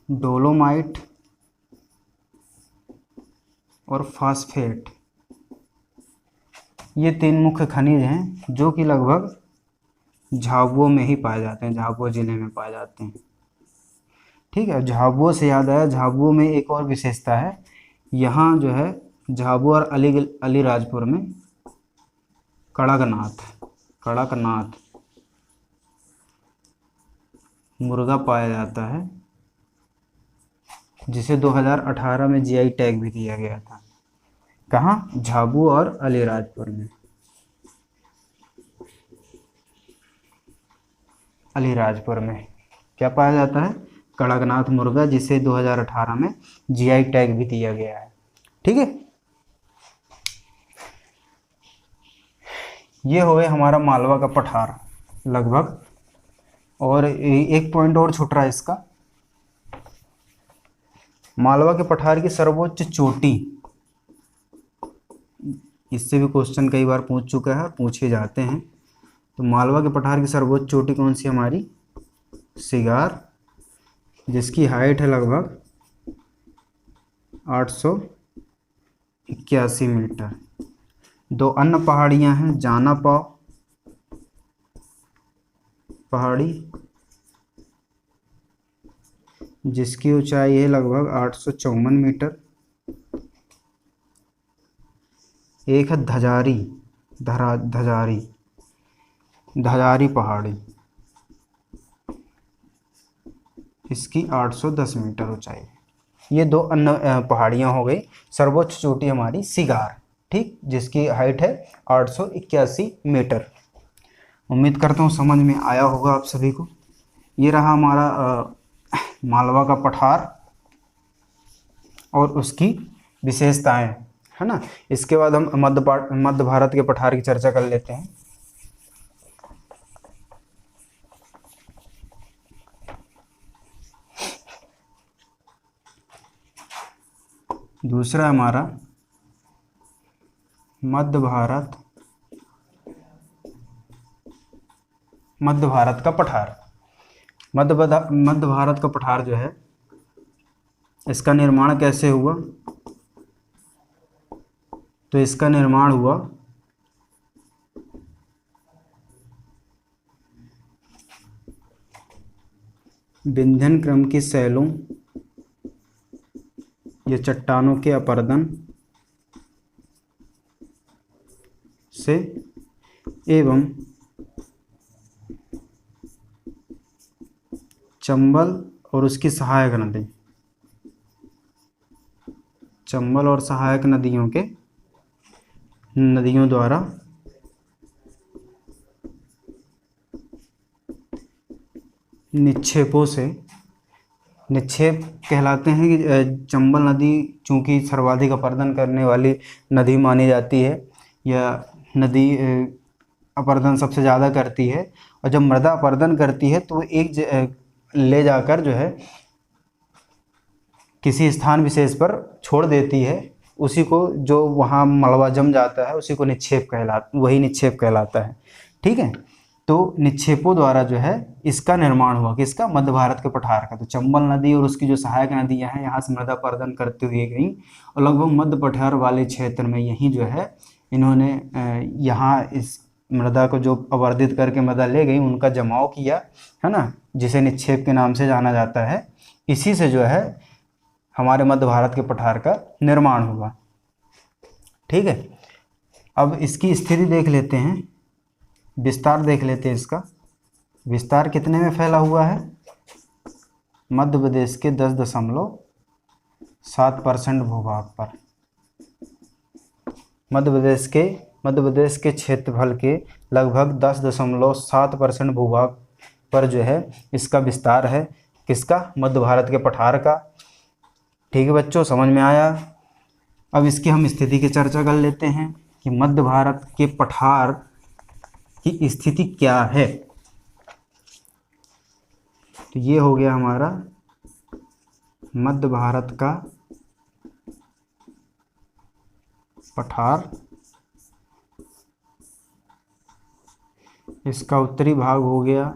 डोलोमाइट और फास्फेट, ये 3 मुख्य खनिज हैं जो कि लगभग झाबुआ में ही पाए जाते हैं, झाबुआ जिले में पाए जाते हैं। ठीक है, झाबुआ से याद आया, झाबुआ में एक और विशेषता है, यहाँ जो है झाबुआ और अलीराजपुर में कड़कनाथ मुर्गा पाया जाता है, जिसे 2018 में जीआई टैग भी दिया गया था। कहाँ? झाबुआ और अलीराजपुर में। अलीराजपुर में क्या पाया जाता है? कड़कनाथ मुर्गा, जिसे 2018 में जीआई टैग भी दिया गया है। ठीक है, ये हो गया हमारा मालवा का पठार लगभग। और एक पॉइंट और छूट रहा है इसका, मालवा के पठार की सर्वोच्च चोटी, इससे भी क्वेश्चन कई बार पूछ चुका है, पूछे जाते हैं। तो मालवा के पठार की सर्वोच्च चोटी कौन सी हमारी? सिगार, जिसकी हाइट है लगभग 881 मीटर। 2 अन्य पहाड़ियां हैं, जाना पाव पहाड़ी, जिसकी ऊंचाई है लगभग 854 मीटर। एक है धजारी पहाड़ी, इसकी 810 मीटर ऊंचाई। ये 2 अन्य पहाड़ियाँ हो गई। सर्वोच्च चोटी हमारी सिगार, ठीक, जिसकी हाइट है 881 मीटर। उम्मीद करता हूँ समझ में आया होगा आप सभी को। ये रहा हमारा मालवा का पठार और उसकी विशेषताएं, है ना। इसके बाद हम मध्य भारत के पठार की चर्चा कर लेते हैं। दूसरा हमारा मध्य भारत का पठार। मध्य भारत का पठार जो है, इसका निर्माण कैसे हुआ? तो इसका निर्माण हुआ विंध्यन क्रम की शैलों या चट्टानों के अपरदन से एवं चंबल और उसकी सहायक नदी, चंबल और सहायक नदियों द्वारा निक्षेपों से, निक्षेप कहलाते हैं कि चंबल नदी चूंकि सर्वाधिक अपरदन करने वाली नदी मानी जाती है, या नदी अपरदन सबसे ज़्यादा करती है, और जब मृदा अपरदन करती है तो एक ले जाकर जो है किसी स्थान विशेष पर छोड़ देती है, उसी को जो वहाँ मलबा जम जाता है उसी को निक्षेप कहलाता है। ठीक है, तो निक्षेपों द्वारा जो है इसका निर्माण हुआ, किसका, मध्य भारत के पठार का। तो चंबल नदी और उसकी जो सहायक नदियां हैं यहाँ से मृदा अपरदन करते हुए गई और लगभग मध्य पठार वाले क्षेत्र में यहीं जो है इन्होंने यहाँ इस मृदा को जो अवर्धित करके मृदा ले गई उनका जमाव किया, है ना, जिसे निक्षेप के नाम से जाना जाता है। इसी से जो है हमारे मध्य भारत के पठार का निर्माण हुआ। ठीक है, अब इसकी स्थिति देख लेते हैं, विस्तार देख लेते हैं। इसका विस्तार कितने में फैला हुआ है, मध्य प्रदेश के 10.7% भूभाग पर। मध्य प्रदेश के क्षेत्रफल के लगभग 10.7% भूभाग पर जो है इसका विस्तार है, किसका, मध्य भारत के पठार का। ठीक है बच्चों, समझ में आया। अब इसकी हम स्थिति की चर्चा कर लेते हैं कि मध्य भारत के पठार की स्थिति क्या है। तो ये हो गया हमारा मध्य भारत का पठार। इसका उत्तरी भाग हो गया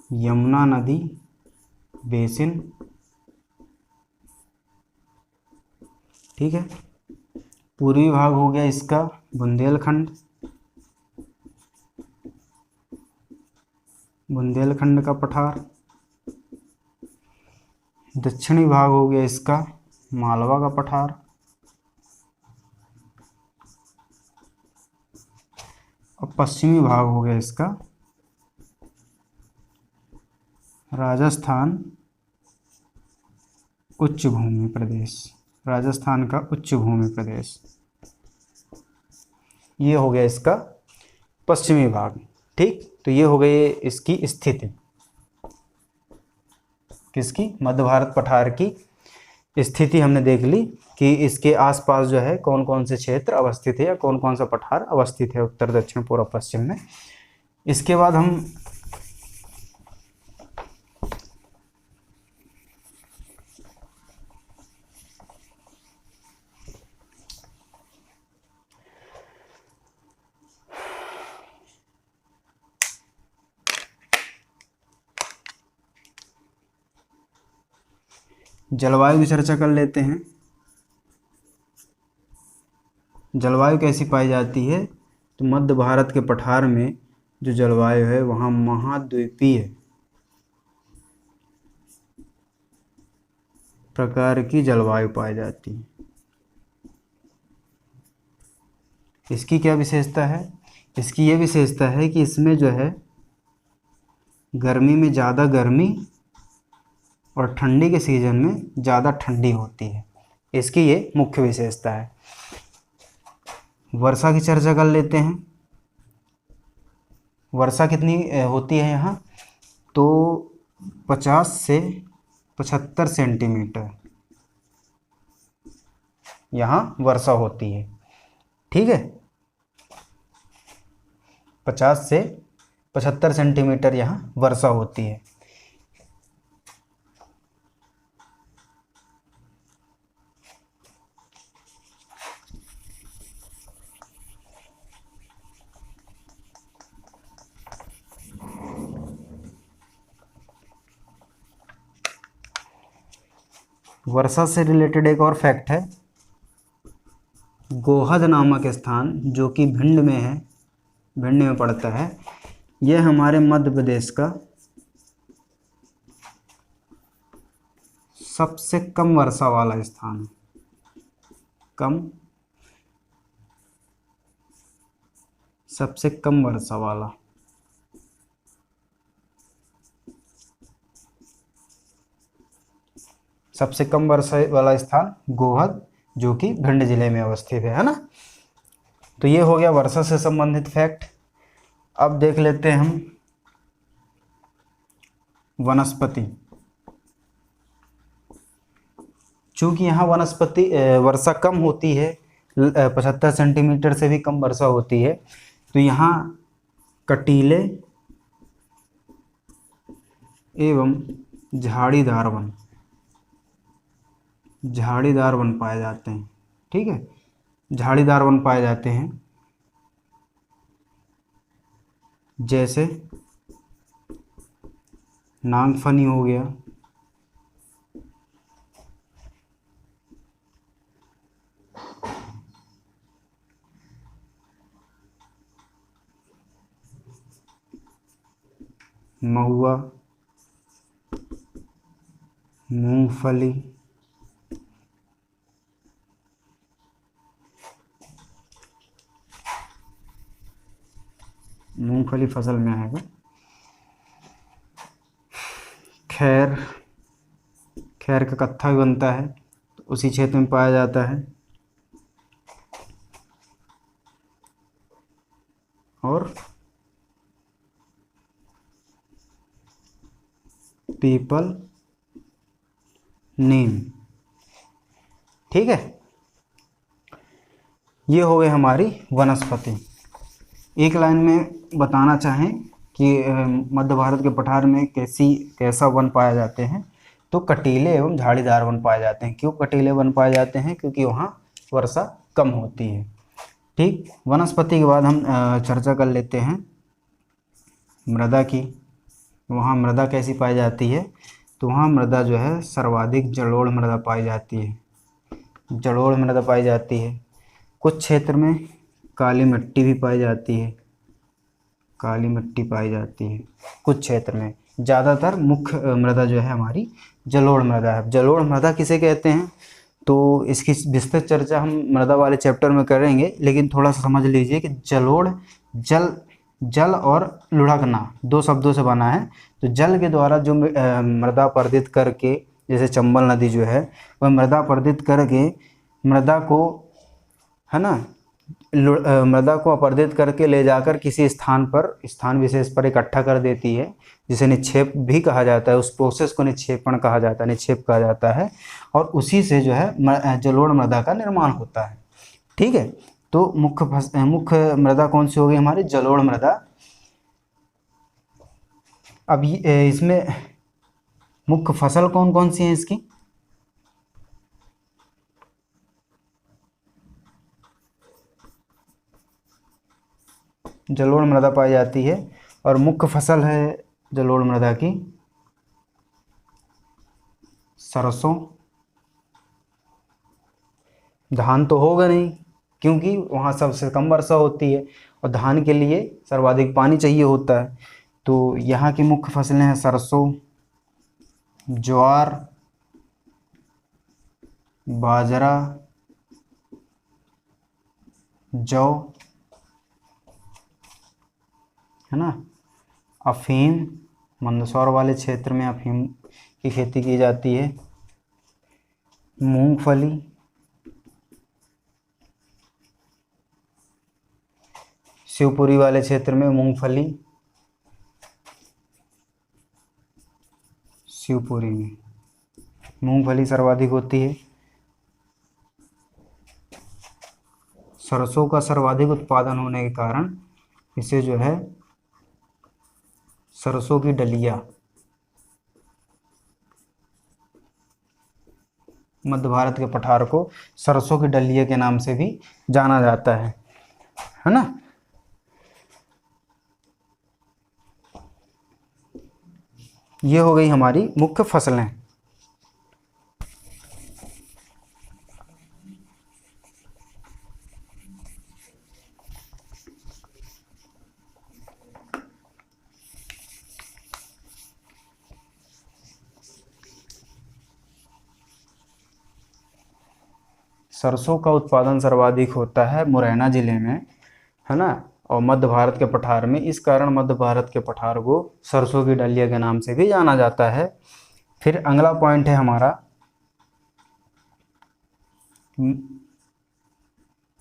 यमुना नदी बेसिन। ठीक है, पूर्वी भाग हो गया इसका बुंदेलखंड का पठार। दक्षिणी भाग हो गया इसका मालवा का पठार। और पश्चिमी भाग हो गया इसका राजस्थान उच्च भूमि प्रदेश, राजस्थान का उच्च भूमि प्रदेश। ये हो गया इसका पश्चिमी भाग। ठीक, तो ये हो गई इसकी स्थिति, किसकी, मध्य भारत पठार की स्थिति हमने देख ली कि इसके आसपास जो है कौन कौन से क्षेत्र अवस्थित है या कौन कौन सा पठार अवस्थित है उत्तर, दक्षिण, पूर्व, पश्चिम में। इसके बाद हम जलवायु की चर्चा कर लेते हैं। जलवायु कैसी पाई जाती है, तो मध्य भारत के पठार में जो जलवायु है वहाँ महाद्वीपीय प्रकार की जलवायु पाई जाती है। इसकी क्या विशेषता है, इसकी ये विशेषता है कि इसमें जो है गर्मी में ज़्यादा गर्मी और ठंडी के सीजन में ज़्यादा ठंडी होती है। इसकी ये मुख्य विशेषता है। वर्षा की चर्चा कर लेते हैं। वर्षा कितनी होती है यहाँ, तो 50 से 75 सेंटीमीटर यहाँ वर्षा होती है। ठीक है, 50 से 75 सेंटीमीटर यहाँ वर्षा होती है। वर्षा से रिलेटेड एक और फैक्ट है। गोहद नामक स्थान जो कि भिंड में है, भिंड में पड़ता है, यह हमारे मध्य प्रदेश का सबसे कम वर्षा वाला स्थान है। सबसे कम वर्षा वाला। सबसे कम वर्षा वाला स्थान गोहद जो कि भिंड जिले में अवस्थित है ना। तो ये हो गया वर्षा से संबंधित फैक्ट। अब देख लेते हैं हम वनस्पति। चूंकि यहाँ वनस्पति वर्षा कम होती है, 75 सेंटीमीटर से भी कम वर्षा होती है, तो यहाँ कटीले एवं झाड़ीदार वन पाए जाते हैं। ठीक है, झाड़ीदार वन पाए जाते हैं। जैसे नागफनी हो गया, महुआ, मूंगफली, मूंगफली फसल में आएगा। खैर, खैर का कत्था भी बनता है, तो उसी क्षेत्र में पाया जाता है। और पीपल, नीम। ठीक है, ये हो गई हमारी वनस्पति। एक लाइन में बताना चाहें कि मध्य भारत के पठार में कैसा वन पाए जाते हैं, तो कटीले एवं झाड़ीदार वन पाए जाते हैं। क्यों कटीले वन पाए जाते हैं? क्योंकि वहाँ वर्षा कम होती है। ठीक, वनस्पति के बाद हम चर्चा कर लेते हैं मृदा की। वहाँ मृदा कैसी पाई जाती है? तो वहाँ मृदा जो है सर्वाधिक जलोढ़ मृदा पाई जाती है, जलोढ़ मृदा पाई जाती है। कुछ क्षेत्र में काली मिट्टी भी पाई जाती है, काली मिट्टी पाई जाती है कुछ क्षेत्र में। ज़्यादातर मुख्य मृदा जो है हमारी जलोढ़ मृदा है। जलोढ़ मृदा किसे कहते हैं, तो इसकी विस्तृत चर्चा हम मृदा वाले चैप्टर में करेंगे, लेकिन थोड़ा सा समझ लीजिए कि जलोढ़ जल और लुढ़कना दो शब्दों से बना है। तो जल के द्वारा जो मृदा अपरदित करके, जैसे चंबल नदी जो है वह मृदा अपरदित करके मृदा को, है ना, मृदा को अपरदित करके ले जाकर किसी स्थान विशेष पर इकट्ठा कर देती है, जिसे निक्षेप भी कहा जाता है। उस प्रोसेस को निक्षेपण कहा जाता है, निक्षेप कहा जाता है। और उसी से जो है जलोढ़ मृदा का निर्माण होता है। ठीक है, तो मुख्य मृदा कौन सी होगी हमारी? जलोढ़ मृदा। अब इसमें मुख्य फसल कौन कौन सी है इसकी? जलोढ़ मृदा पाई जाती है और मुख्य फसल है जलोढ़ मृदा की सरसों। धान तो होगा नहीं, क्योंकि वहाँ सबसे कम वर्षा होती है और धान के लिए सर्वाधिक पानी चाहिए होता है। तो यहाँ की मुख्य फसलें हैं सरसों, ज्वार, बाजरा, जौ, है ना, अफीम। मंदसौर वाले क्षेत्र में अफीम की खेती की जाती है। मूंगफली, शिवपुरी वाले क्षेत्र में मूंगफली, शिवपुरी में मूंगफली सर्वाधिक होती है। सरसों का सर्वाधिक उत्पादन होने के कारण इसे जो है सरसों की डलिया, मध्य भारत के पठार को सरसों की डलिया के नाम से भी जाना जाता है ना। ये हो गई हमारी मुख्य फसलें। सरसों का उत्पादन सर्वाधिक होता है मुरैना जिले में, है ना, और मध्य भारत के पठार में। इस कारण मध्य भारत के पठार को सरसों की डलिया के नाम से भी जाना जाता है। फिर अगला पॉइंट है हमारा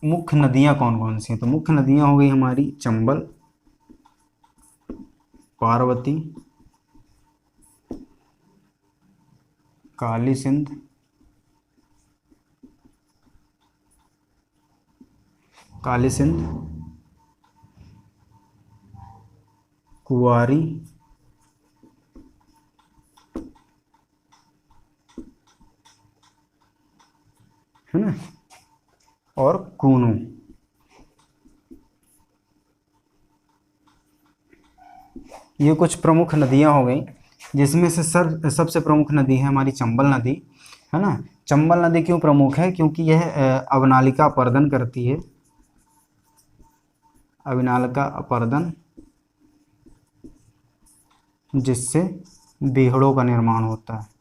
मुख्य नदियां कौन कौन सी हैं। तो मुख्य नदियां हो गई हमारी चंबल, पार्वती, काली सिंध, कुंवारी, है ना, और कूनू। ये कुछ प्रमुख नदियाँ हो गई, जिसमें से सबसे प्रमुख नदी है हमारी चंबल नदी, है ना। चंबल नदी क्यों प्रमुख है? क्योंकि यह अवनालिका अपर्दन करती है, अवनालिका अपर्दन, जिससे बीहड़ों का निर्माण होता है।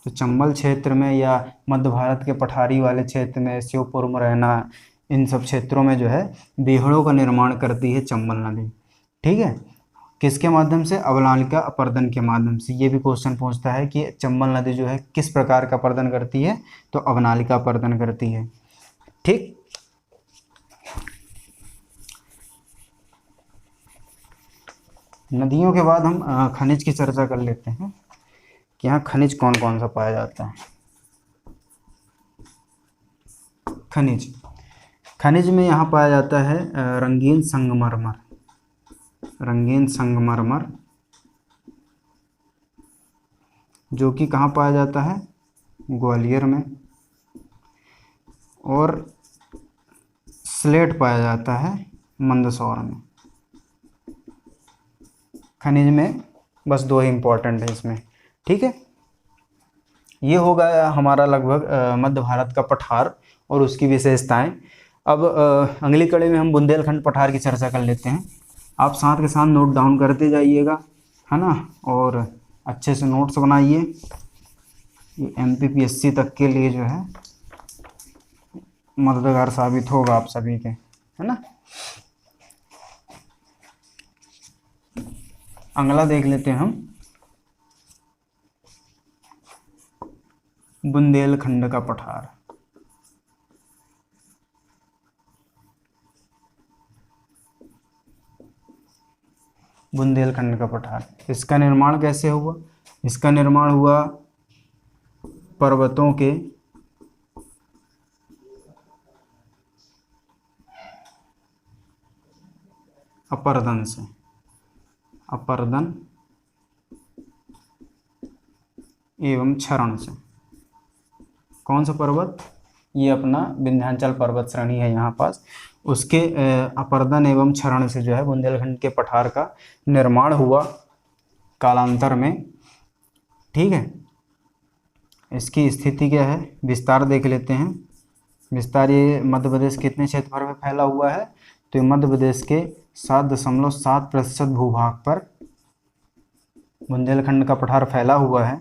तो चंबल क्षेत्र में या मध्य भारत के पठारी वाले क्षेत्र में, श्योपुर, मुरैना, इन सब क्षेत्रों में जो है बीहड़ों का निर्माण करती है चंबल नदी। ठीक है, किसके माध्यम से? अवनालिका अपर्दन के माध्यम से। ये भी क्वेश्चन पूछता है कि चंबल नदी जो है किस प्रकार का अपर्दन करती है, तो अवनालिका अपर्दन करती है। ठीक, नदियों के बाद हम खनिज की चर्चा कर लेते हैं कि यहाँ खनिज कौन कौन सा पाया जाता है। खनिज में यहाँ पाया जाता है रंगीन संगमरमर, रंगीन संगमरमर, जो कि कहाँ पाया जाता है? ग्वालियर में। और स्लेट पाया जाता है मंदसौर में। खनिज में बस दो ही इम्पोर्टेंट है इसमें। ठीक है, ये हो गया हमारा लगभग मध्य भारत का पठार और उसकी विशेषताएं। अब अगली कड़ी में हम बुंदेलखंड पठार की चर्चा कर लेते हैं। आप साथ के साथ नोट डाउन करते जाइएगा, है ना, और अच्छे से नोट्स बनाइए। ये MPPSC तक के लिए जो है मददगार साबित होगा आप सभी के, है ना। अगला देख लेते हैं हम बुंदेलखंड का पठार। बुंदेलखंड का पठार, इसका निर्माण कैसे हुआ? इसका निर्माण हुआ पर्वतों के अपर्दन से, अपर्दन एवं क्षरण से। कौन सा पर्वत? ये अपना विंध्याचल पर्वत श्रेणी है यहाँ पास, उसके अपर्दन एवं क्षरण से जो है बुंदेलखंड के पठार का निर्माण हुआ कालांतर में। ठीक है, इसकी स्थिति क्या है? विस्तार देख लेते हैं। विस्तार, ये मध्य प्रदेश कितने क्षेत्रफल में फैला हुआ है? तो ये मध्य प्रदेश के 7.7% भूभाग पर बुंदेलखंड का पठार फैला हुआ है।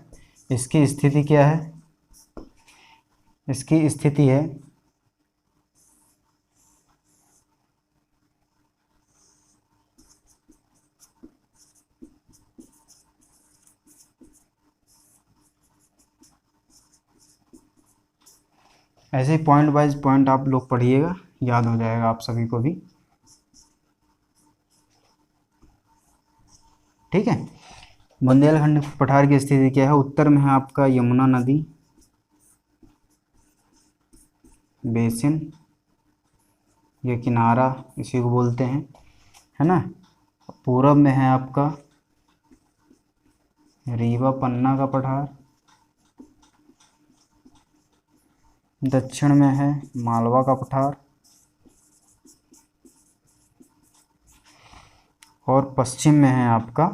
इसकी स्थिति क्या है? इसकी स्थिति है ऐसे ही पॉइंट वाइज पॉइंट आप लोग पढ़िएगा, याद हो जाएगा आप सभी को भी। ठीक है, बुंदेलखंड पठार की स्थिति क्या है? उत्तर में है आपका यमुना नदी बेसिन, ये किनारा इसी को बोलते हैं, है ना। पूरब में है आपका रीवा पन्ना का पठार, दक्षिण में है मालवा का पठार, और पश्चिम में है आपका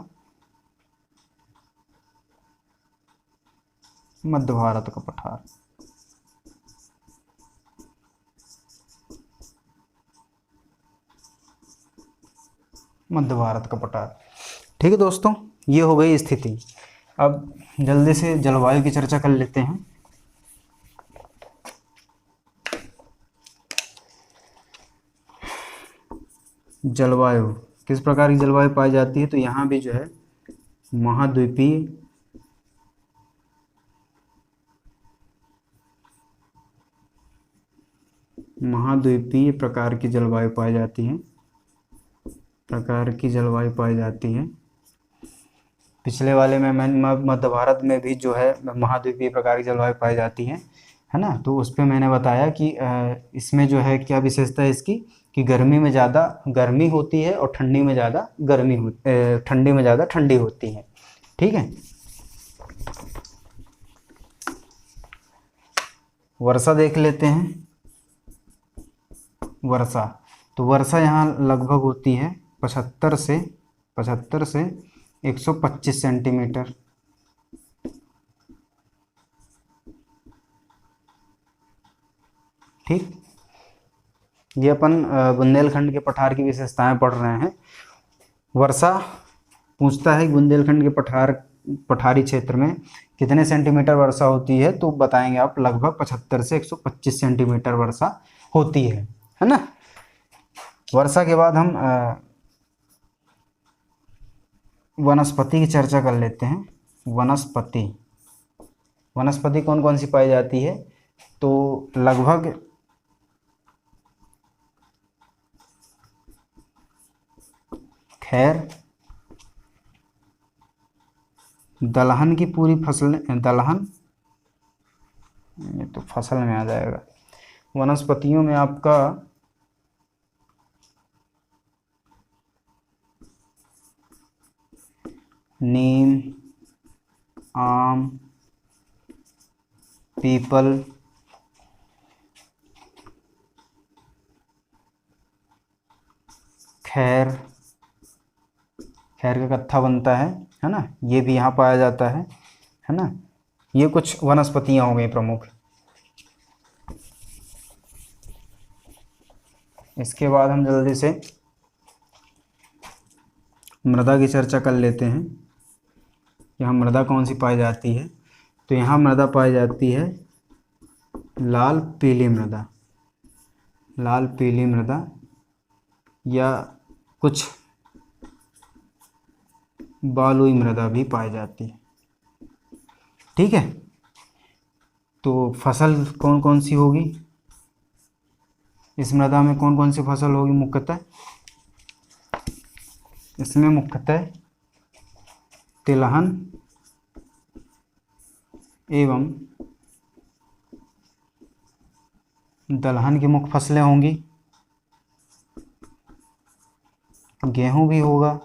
मध्य भारत का पठार। मध्य भारत का पठार। ठीक है दोस्तों, ये हो गई स्थिति। अब जल्दी से जलवायु की चर्चा कर लेते हैं। जलवायु, किस प्रकार की जलवायु पाई जाती है? तो यहाँ भी जो है महाद्वीपीय प्रकार की जलवायु पाई जाती है, प्रकार की जलवायु पाई जाती है। पिछले वाले में मध्य भारत में भी जो है महाद्वीपीय प्रकार की जलवायु पाई जाती है ना। तो उस पर मैंने बताया कि इसमें जो है क्या विशेषता है इसकी, कि गर्मी में ज़्यादा गर्मी होती है और ठंडी में ज़्यादा ठंडी में ज़्यादा ठंडी होती है। ठीक है, वर्षा देख लेते हैं। वर्षा, तो वर्षा यहाँ लगभग होती है 75 से 75 से 125 सेंटीमीटर। ठीक, ये अपन बुंदेलखंड के पठार की विशेषताएं पढ़ रहे हैं। वर्षा पूछता है बुंदेलखंड के पठारी क्षेत्र में कितने सेंटीमीटर वर्षा होती है, तो बताएंगे आप लगभग 75 से 125 सेंटीमीटर वर्षा होती है ना। वर्षा के बाद हम वनस्पति की चर्चा कर लेते हैं। वनस्पति कौन कौन सी पाई जाती है, तो लगभग खैर दलहन की पूरी फसल, दलहन ये तो फसल में आ जाएगा। वनस्पतियों में आपका नीम, आम, पीपल, खैर का कत्था बनता है ना, ये भी यहाँ पाया जाता है ना। ये कुछ वनस्पतियाँ हो गई प्रमुख। इसके बाद हम जल्दी से मृदा की चर्चा कर लेते हैं। यहाँ मृदा कौन सी पाई जाती है, तो यहाँ मृदा पाई जाती है लाल पीली मृदा या कुछ बालुई मृदा भी पाई जाती है। ठीक है, तो फसल कौन कौन सी होगी, इस मृदा में कौन कौन सी फसल होगी मुख्यतः, इसमें मुख्यतः तिलहन एवं दलहन की मुख्य फसलें होंगी। गेहूं भी होगा,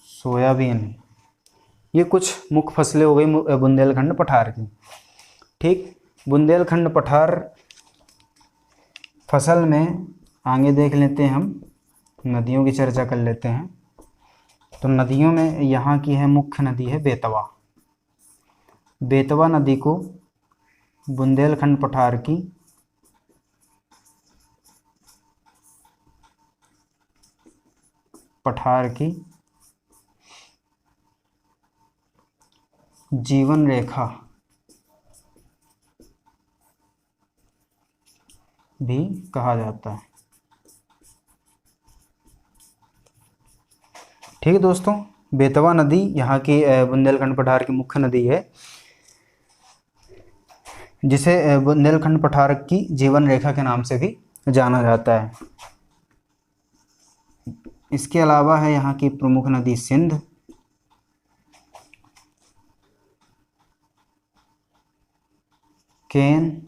सोयाबीन, ये कुछ मुख्य फसलें हो गई बुंदेलखंड पठार की। ठीक, बुंदेलखंड पठार फसल में आगे देख लेते हैं हम, नदियों की चर्चा कर लेते हैं। तो नदियों में यहाँ की है मुख्य नदी है बेतवा नदी को बुंदेलखंड पठार की जीवन रेखा भी कहा जाता है। ठीक है दोस्तों, बेतवा नदी यहाँ की बुंदेलखंड पठार की मुख्य नदी है, जिसे बुंदेलखंड पठार की जीवन रेखा के नाम से भी जाना जाता है। इसके अलावा है यहाँ की प्रमुख नदी सिंध, केन,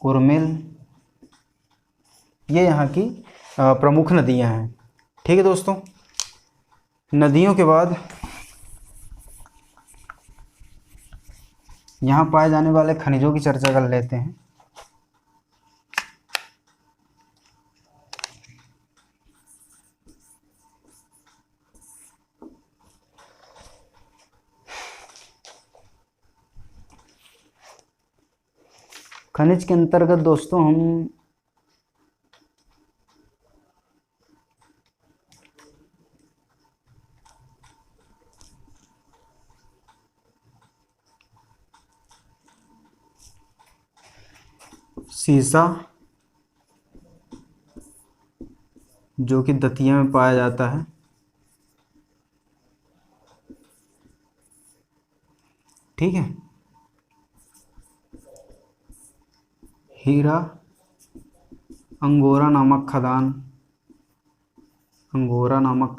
उर्मिल, ये यहाँ की प्रमुख नदियाँ हैं। ठीक है दोस्तों, नदियों के बाद यहाँ पाए जाने वाले खनिजों की चर्चा कर लेते हैं। खनिज के अंतर्गत दोस्तों हम सीसा, जो कि दतिया में पाया जाता है, ठीक है, हीरा, अंगोरा नामक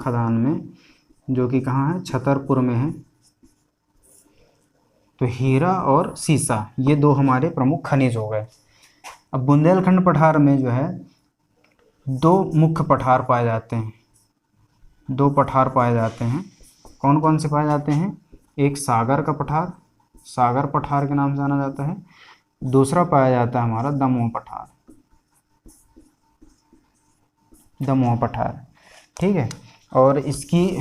खदान में, जो कि कहाँ है, छतरपुर में है। तो हीरा और सीसा ये दो हमारे प्रमुख खनिज हो गए। अब बुंदेलखंड पठार में जो है दो मुख्य पठार पाए जाते हैं, कौन कौन से पाए जाते हैं, एक सागर पठार के नाम से जाना जाता है, दूसरा पाया जाता है हमारा दमोह पठार। दमोह पठार, ठीक है। और इसकी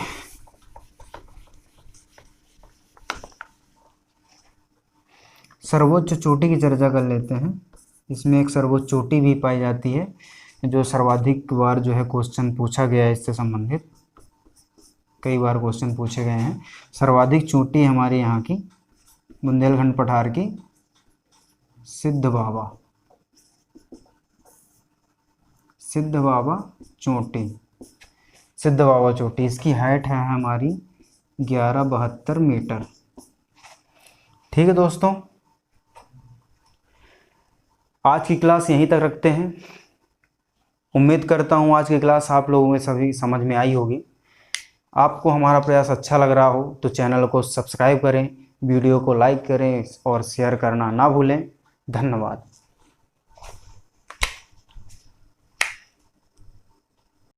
सर्वोच्च चोटी की चर्चा कर लेते हैं। इसमें एक सर्वोच्च चोटी भी पाई जाती है जो सर्वाधिक बार जो है क्वेश्चन पूछा गया है, इससे संबंधित कई बार क्वेश्चन पूछे गए हैं। सर्वाधिक चोटी हमारे यहाँ की बुंदेलखंड पठार की सिद्ध बाबा चोटी, सिद्ध बाबा चोटी। इसकी हाइट है हमारी 1172 मीटर। ठीक है दोस्तों, आज की क्लास यहीं तक रखते हैं। उम्मीद करता हूँ आज की क्लास आप लोगों में सभी समझ में आई होगी। आपको हमारा प्रयास अच्छा लग रहा हो तो चैनल को सब्सक्राइब करें, वीडियो को लाइक करें और शेयर करना ना भूलें। धन्यवाद।